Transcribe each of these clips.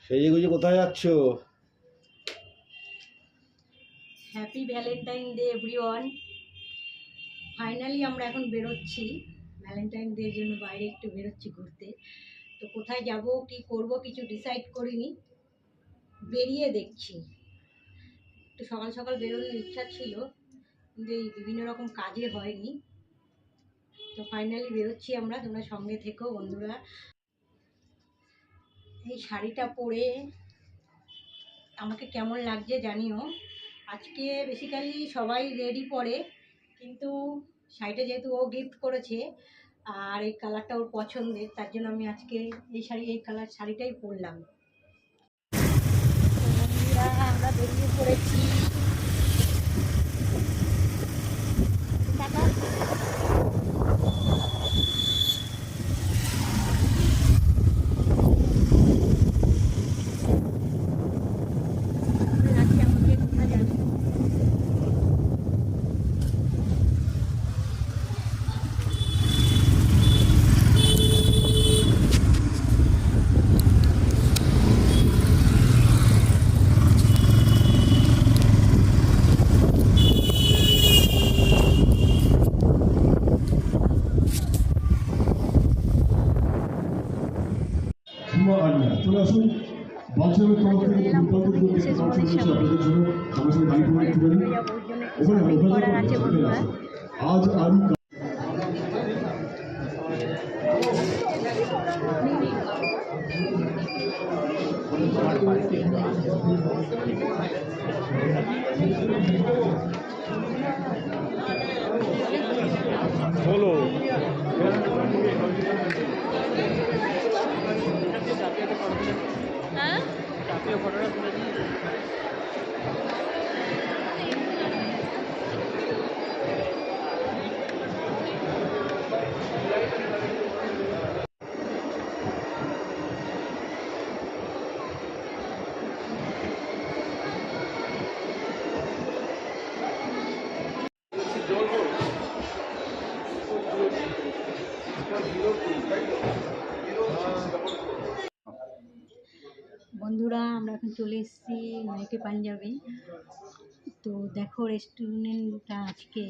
সেজে গুজে কোথায় যাচ্ছ? Happy Valentine day everyone. Finally আমরা এখন বেরোচ্ছি ভ্যালেন্টাইন ডের জন্য, বাইরে একটু বেরোচ্ছি ঘুরতে। তো কোথায় যাব কি করব কিছু ডিসাইড করিনি, বেরিয়ে দেখছি। একটু সকাল সকাল বেরোনোর ইচ্ছা ছিল, কিন্তু এই বিভিন্ন রকম কাজে হয়নি। তো ফাইনালি বেরোচ্ছি আমরা, তোমরা সঙ্গে থেকো বন্ধুরা। এই শাড়িটা পরে আমাকে কেমন লাগছে জানিও। আজকে বেসিক্যালি সবাই রেডি পরে, কিন্তু শাড়িটা যেহেতু ও গিফট করেছে আর এই কালারটা ওর পছন্দের, তার জন্য আমি আজকে এই কালার শাড়িটাই পরলাম। আমরা বেরিয়ে পড়েছি। চলে আসুন বাচ্চাদের তরফ থেকে আপনাদের জন্য আমার সাথে গাড়ি করে একটু করি ওখানে আজ আরো বলো। বন্ধুরা আমরা এখন চলে এসেছি নয়কে পাঞ্জাবে। তো দেখো রেস্টুরেন্টটা আজকে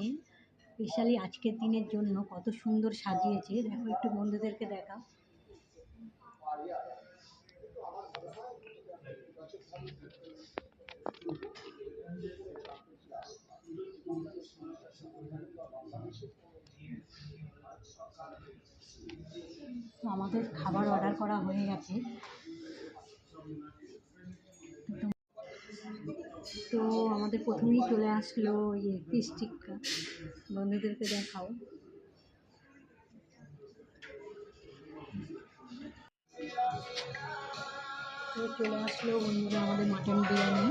স্পেশালি আজকের দিনের জন্য কত সুন্দর সাজিয়েছে, দেখো একটু বন্ধুদেরকে দেখা। আমাদের খাবার অর্ডার করা হয়ে গেছে। তো আমাদের প্রথমেই চলে আসলো ফিশ টিক্কা, বন্ধুদেরকে দেখাও। তো চলে আসলো বন্ধুরা আমাদের মাটন বিরিয়ানি।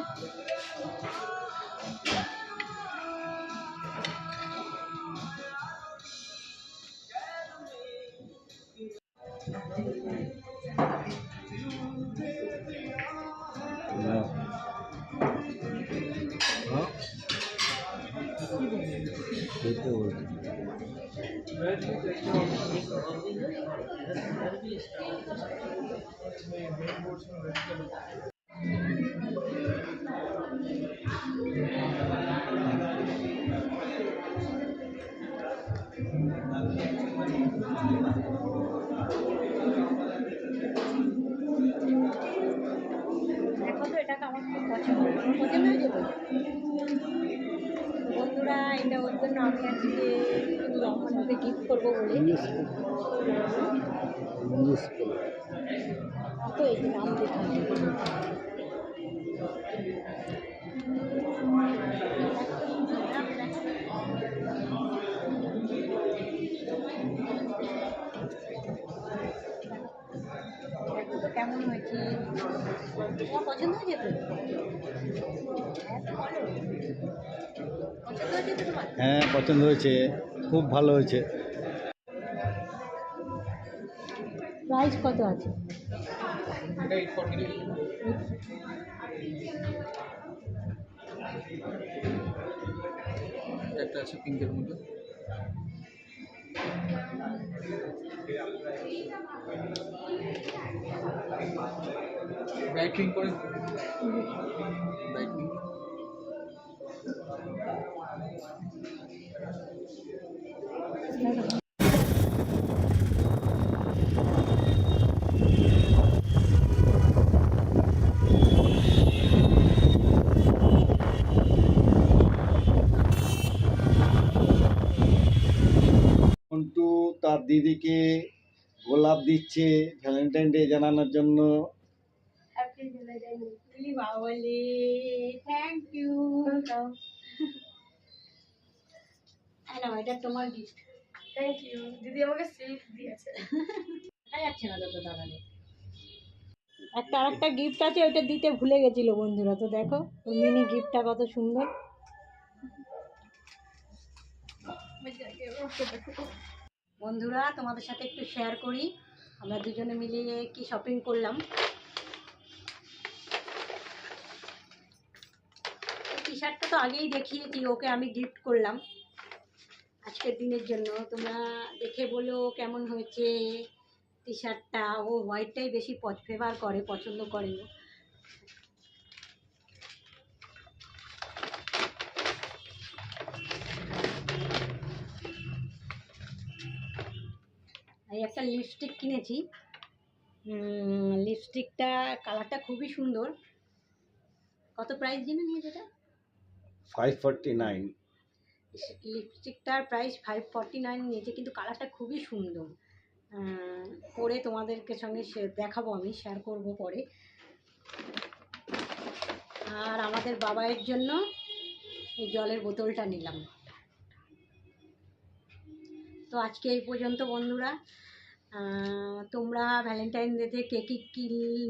দেখো তো এটাকে আমার খুব পছন্দ হয়েছে তো বন্ধুরা। এটা ওর জন্য আমি আজকে রহমানকে গিফট করবো বলে অত এই নাম দেখাচ্ছি। কেমন হয়েছে তোমার পছন্দ হয়েছে তো? পছন্দ হয়েছে তো তোমার? হ্যাঁ পছন্দ হয়েছে, খুব ভালো হয়েছে। প্রাইস কত আছে? একটা আছে পিঙ্কের মধ্যে। ব্রাইটিং করে ব্রাইটিং মন্টু তার দিদিকে গোলাপ দিচ্ছে ভ্যালেন্টাইন ডে জানানোর জন্য। বাবলে থ্যাংক ইউ। হ্যালো, এটা তোমার গিফট। থ্যাংক ইউ দিদি, আমাকে সিল্ক দিয়েছে। দেখা যাচ্ছে না যত দাঁড়ালে। একটা আরেকটা গিফট আছে, ওইটা দিতে ভুলে গেছিল বন্ধুরা। তো দেখো ওই মিনি গিফটটা কত সুন্দর। বন্ধুরা তোমাদের সাথে একটু শেয়ার করি আমরা দুজনে মিলিয়ে কি শপিং করলাম। টি শার্টটা তো আগেই দেখিয়েছি, ওকে আমি গিফট করলাম আজকের দিনের জন্য। তোমরা দেখে বলো কেমন হয়েছে টি শার্টটা। ও হোয়াইটটাই বেশি ফেভার করে, পছন্দ করে ও। এই একটা লিপস্টিক কিনেছি। লিপস্টিকটা কালারটা খুবই সুন্দর। কত প্রাইস জেনে নিয়ে যেটা? 549। লিপস্টিকটার প্রাইস 549 নিয়েছে, কিন্তু কালারটা খুবই সুন্দর। পরে তোমাদেরকে সঙ্গে দেখাবো, আমি শেয়ার করব পরে। আর আমাদের বাবাইয়ের জন্য এই জলের বোতলটা নিলাম। তো আজকে এই পর্যন্ত বন্ধুরা। তোমরা ভ্যালেন্টাইন ডেতে কে কী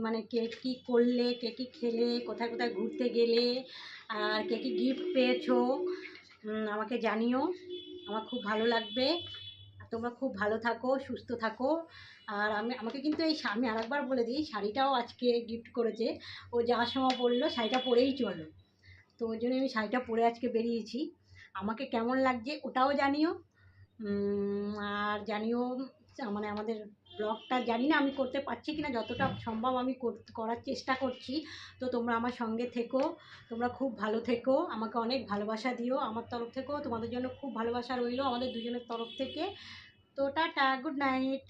মানে কে কী করলে, কে কী খেলে, কোথায় কোথায় ঘুরতে গেলে, আর কে কী গিফট পেয়েছো আমাকে জানিও। আমার খুব ভালো লাগবে। আর তোমরা খুব ভালো থাকো, সুস্থ থাকো। আর আমাকে কিন্তু আমি আরেকবার বলে দিই, শাড়িটাও আজকে গিফট করেছে। ও যাওয়ার সময় বললো শাড়িটা পরেই চলো, তো ওই জন্য আমি শাড়িটা পরে আজকে বেরিয়েছি। আমাকে কেমন লাগছে ওটাও জানিও। আর জানিও মানে আমাদের ব্লগটা জানি না আমি করতে পারছি কিনা, যতটা সম্ভব আমি করার চেষ্টা করছি। তো তোমরা আমার সঙ্গে থেকো, তোমরা খুব ভালো থেকো, আমাকে অনেক ভালোবাসা দিও। আমার তরফ থেকেও তোমাদের জন্য খুব ভালোবাসা রইলো, আমাদের দুজনের তরফ থেকে। তো টাটা, গুড নাইট।